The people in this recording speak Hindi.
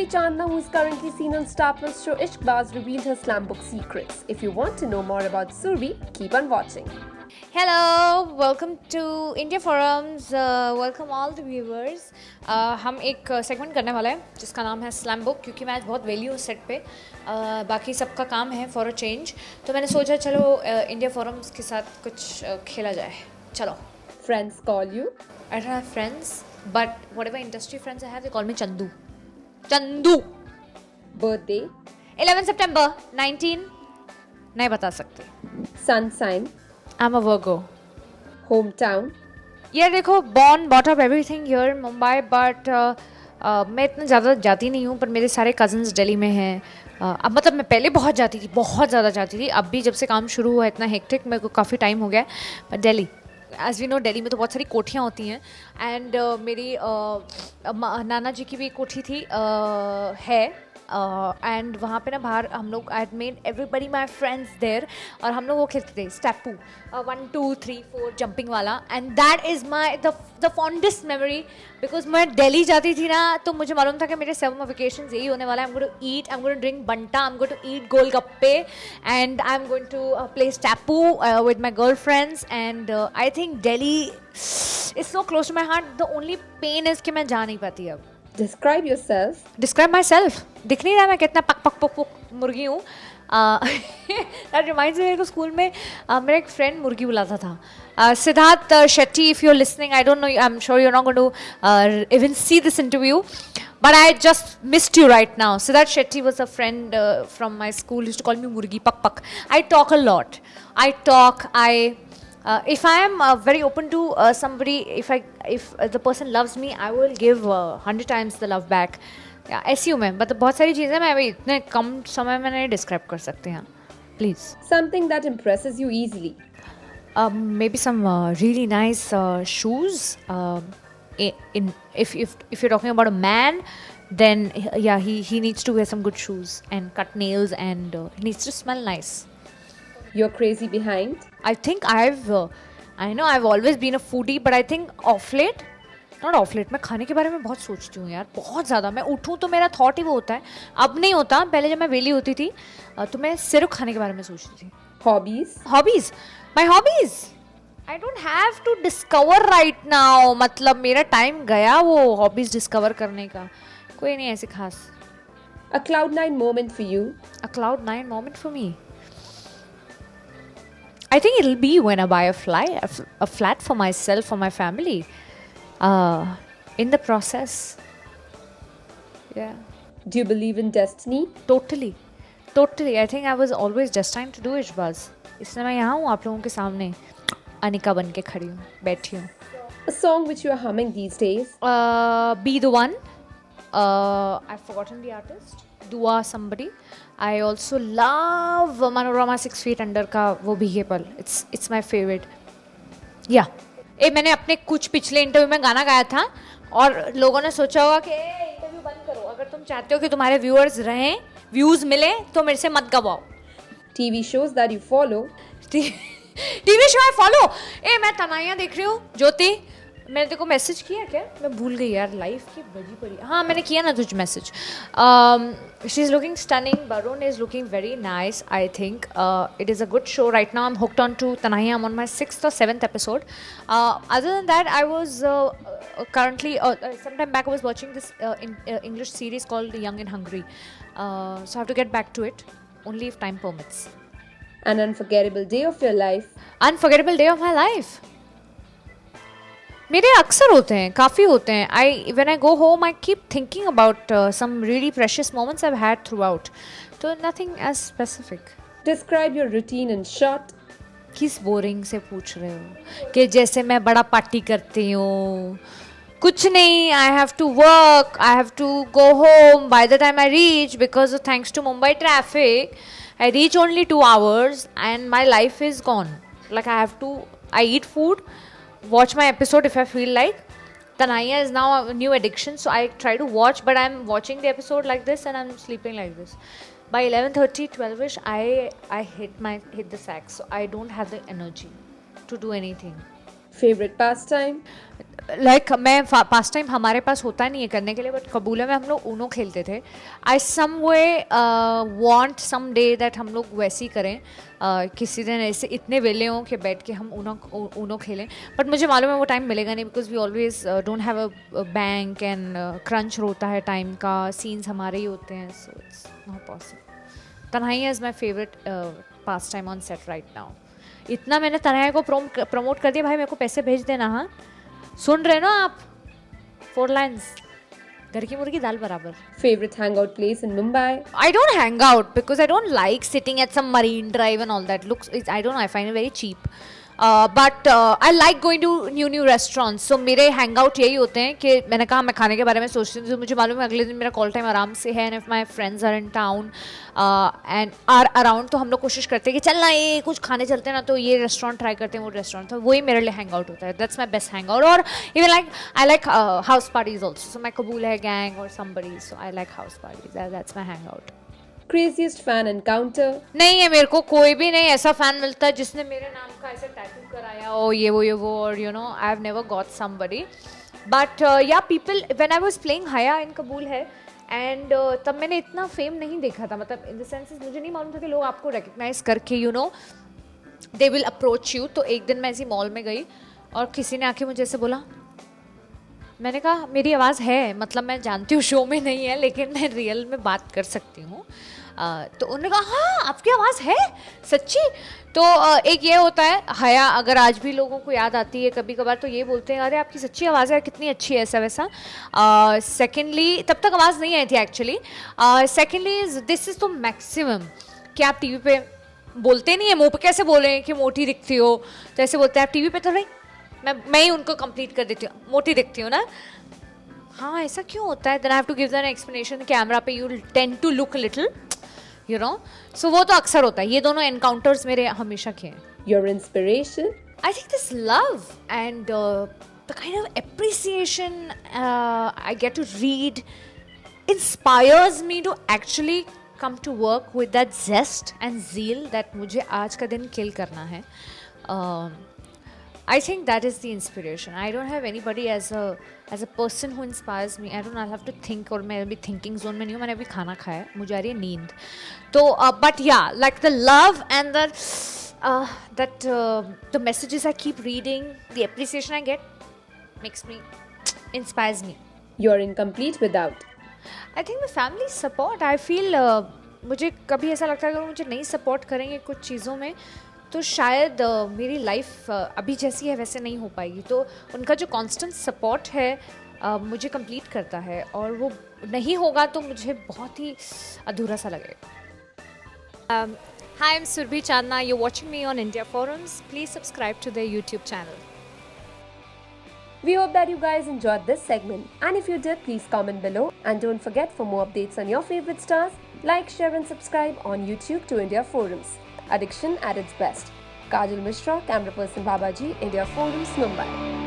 Chandna, who is currently seen on Star Plus show Ishqbaaz, revealed her slam book secrets. If you want to know more about Survi, keep on watching. Hello, welcome to India forums, welcome all the viewers. हम एक सेगमेंट करने वाला है जिसका नाम है स्लैम बुक, क्योंकि मैं आज बहुत वेली हूँ सेट पे. बाकी सबका काम है फॉर अ चेंज, तो मैंने सोचा चलो इंडिया फोरम्स के साथ कुछ खेला जाए. चलो. Friends call you? I don't have friends, but whatever industry friends I have, they call me Chandu. Chandu. Birthday? 11 September 19. नहीं बता सकते. Sun sign? I'm a Virgo. Hometown? यार देखो, born brought up everything here in Mumbai, but मैं इतना ज़्यादा जाती नहीं हूँ, पर मेरे सारे cousins दिल्ली में हैं. अब मतलब मैं पहले बहुत जाती थी, बहुत ज़्यादा जाती थी. अब भी जब से काम शुरू हुआ इतना हेक्टिक, मेरे को काफ़ी टाइम हो गया है. But Delhi, as we know, Delhi में तो बहुत सारी कोठियाँ होती हैं. एंड मेरी नाना जी की भी एक कोठी थी, है. एंड वहाँ पे ना बाहर हम लोग, I had made everybody my friends there, और हम लोग वो खेलते थे स्टेपू, 1 2 3 4 जंपिंग वाला. And that is my the fondest memory, because मैं दिल्ली जाती थी ना, तो मुझे मालूम था कि मेरे समर वेकेशन यही होने वाला है. I am going to eat, I am going to drink Banta, I am going to eat golgappe, and I am going to play stapu with my girl friends. And I think Delhi is so close to my heart. The only pain is कि मैं जा नहीं पाती अब. Describe yourself. Describe myself. दिख नहीं रहा मैं कितना पक पक पक पक मुर्गी हूँ. That reminds me, मेरे को स्कूल में मेरा एक फ्रेंड मुर्गी बुलाता था. Siddharth Shetty, if you're listening, I don't know, I'm sure you're not going to even see this interview, but I just missed you right now. Siddharth Shetty was a friend from my school, used to call me Murgi Pak Pak. I talk a lot. If I am very open to somebody, if the person loves me, I will give 100 times the love back. ऐसी हूँ मैं. मतलब बहुत सारी चीज़ें मैं अभी इतने कम समय में नहीं डिस्क्राइब कर सकती हैं. Please. Something that impresses you easily. Maybe some really nice shoes. If you're talking about a man, then yeah, he needs to wear some good shoes and cut nails, and he needs to smell nice. You're crazy behind? I think I know I've always been a foodie, but I think not off late, मैं खाने के बारे में बहुत सोचती हूँ यार, बहुत ज़्यादा. मैं उठूँ तो मेरा थॉट ही वो होता है. अब नहीं होता. पहले जब मैं वेली होती थी तो मैं सिर्फ खाने के बारे में सोचती थी. Hobbies? My hobbies? I don't have to discover right now. मतलब मेरा टाइम गया वो हॉबीज़ डिस्कवर करने का. कोई नहीं ऐसे खास. A Cloud9 moment for you? A Cloud9 moment for me? I think it'll be when I buy a flat for myself, for my family. In the process. Yeah. Do you believe in destiny? Totally. I think I was always destined to do Ishqbaaz. इसलिए मैं यहाँ हूँ आप लोगों के सामने अनिका बन के खड़ी हूँ, बैठी हूँ. A song which you are humming these days? Be the One. I've forgotten the artist. Dua somebody. I also love Manorama 6 Feet Under का वो भीगे पल. It's my favorite. Yeah. मैंने अपने कुछ पिछले इंटरव्यू में गाना गाया था और लोगों ने सोचा होगा कि इंटरव्यू बंद करो. अगर तुम चाहते हो कि तुम्हारे व्यूअर्स रहें, व्यूज मिले, तो मेरे से मत गवाओ. TV shows that you follow? TV show I follow. मैं तनाइयाँ देख रही हूँ. ज्योति, मैंने तेरे को मैसेज किया क्या? मैं भूल गई यार, लाइफ की बड़ी पड़ी. हाँ, मैंने किया ना तुझे message. She is looking stunning. Varun is looking very nice. I think it is a good show right now. I am hooked on to Tanaya. I'm on my 6th or 7th episode. Other than that, I was currently sometime back I was watching this English series called Young and Hungry. So I have to get back to it only if time permits. An unforgettable day of your life? Unforgettable day of my life? मेरे अक्सर होते हैं, काफ़ी होते हैं. When I go home, I keep thinking about some really precious moments I've had throughout. So nothing as specific. Describe your routine in short. किस बोरिंग से पूछ रहे हो कि जैसे मैं बड़ा पार्टी करती हूँ? कुछ नहीं. I have to work. I have to go home by the time I reach, because thanks to Mumbai traffic, I reach only 2 hours and my life is gone. Like I eat food, watch my episode if I feel like. Tanaya is now a new addiction, so I try to watch, but I'm watching the episode like this and I'm sleeping like this. By 11:30, 12ish, I hit the sack, so I don't have the energy to do anything. Favorite pastime? Like मैं पास टाइम हमारे पास होता नहीं है करने के लिए, बट कबूला में हम लोग ऊनो खेलते थे. आई सम वे वॉन्ट सम डे दैट हम लोग वैसे ही करें, किसी दिन ऐसे इतने वेले हों कि बैठ के हम ऊनो खेलें. बट मुझे मालूम है वो टाइम मिलेगा नहीं, because we always don't have a bank and crunch होता है टाइम का, सीन्स हमारे ही होते हैं, so it's not possible. Tanhaai is my favourite pastime on set right now. इतना मैंने तन्हाई को प्रमोट कर दिया, भाई मेरे को पैसे भेज देना. हाँ, सुन रहे ना आप? 4 लाइन्स, घर की मुर्गी दाल बराबर. Favorite hangout place in Mumbai? I don't hang out because I don't like sitting at some marine drive and all that. I don't know, I find it very cheap. But I like going to new restaurants. So मेरे hangout यही होते हैं कि मैंने कहा मैं खाने के बारे में सोचती हूँ, तो मुझे मालूम है अगले दिन मेरा कॉल टाइम आराम से है. and if my friends are in town and are around, तो हम लोग कोशिश करते हैं कि चल ना ये कुछ खाने चलते हैं ना, तो ये रेस्टोरेंट ट्राई करते हैं, वो रेस्टोरेंट. तो वही मेरे लिए हैंग आउट होता है. That's my best hang out. और even like I like house parties also. So my Qubool Hai gang और somebody, so I like house parties. That's my hang out. Craziest fan encounter? नहीं है, मेरे को कोई भी नहीं ऐसा फैन मिलता है जिसने मेरे नाम का ऐसे टैटू कराया हो, ये वो और you know I have never got somebody. But yeah people, when I was playing Haya in कबूल है, एंड तब मैंने इतना फेम नहीं देखा था, मतलब इन द सेंस मुझे नहीं मालूम था कि लोग आपको रिकग्नाइज करके you know they will approach you. तो एक दिन मैं ऐसी मॉल में गई और किसी ने आके मुझे ऐसे बोला, मैंने कहा मेरी आवाज़ है, मतलब मैं जानती हूँ शो में नहीं है लेकिन मैं रियल में बात कर सकती हूँ. तो उन्होंने कहा हाँ आपकी आवाज़ है सच्ची. तो एक ये होता है हया, अगर आज भी लोगों को याद आती है कभी कभार, तो ये बोलते हैं अरे आपकी सच्ची आवाज़ है, कितनी अच्छी है, ऐसा वैसा. सेकेंडली तब तक आवाज़ नहीं आई थी actually. Secondly this is the maximum कि आप टीवी पे बोलते नहीं है, मुँह पे कैसे बोलें कि मोटी दिखती हो, तो ऐसे बोलते हैं आप टीवी पे, तो भाई मैं ही उनको कंप्लीट कर देती हूँ, मोटी दिखती हूँ ना. हाँ ऐसा क्यों होता है? Then I have to give them explanation. Camera पे you tend to look little you know. So वो तो अक्सर होता है. ये दोनों एनकाउंटर्स मेरे हमेशा के हैं. Your inspiration? I think this love and the kind of appreciation I get to read inspires me to actually come to work with that zest and zeal that मुझे आज का दिन kill करना है. I think that is the inspiration. I don't have anybody as a person who inspires me. I don't know, I'll have to think, और मैं अभी thinking zone में नहीं हूँ. मैंने अभी खाना खाया है, मुझे आ रही है नींद. तो but yeah, like the love and the messages I keep reading, the appreciation I get makes me, inspires me. You're incomplete without? I think my family support. I feel मुझे कभी ऐसा लगता है अगर मुझे नहीं सपोर्ट करेंगे कुछ चीज़ों में, तो शायद मेरी लाइफ अभी जैसी है वैसे नहीं हो पाएगी. तो उनका जो कांस्टेंट सपोर्ट है मुझे कंप्लीट करता है, और वो नहीं होगा तो मुझे बहुत ही अधूरा सा लगेगा. Hi, I'm Surbhi Chandna. You're watching me on India Forums. Please subscribe to their YouTube channel. We hope that you guys enjoyed this segment, and if you did, please comment below, and don't forget, for more updates on your favorite stars, like, share and subscribe on YouTube to India Forums. Addiction at its best. Kajal Mishra, camera person Babaji, India Forums, Mumbai.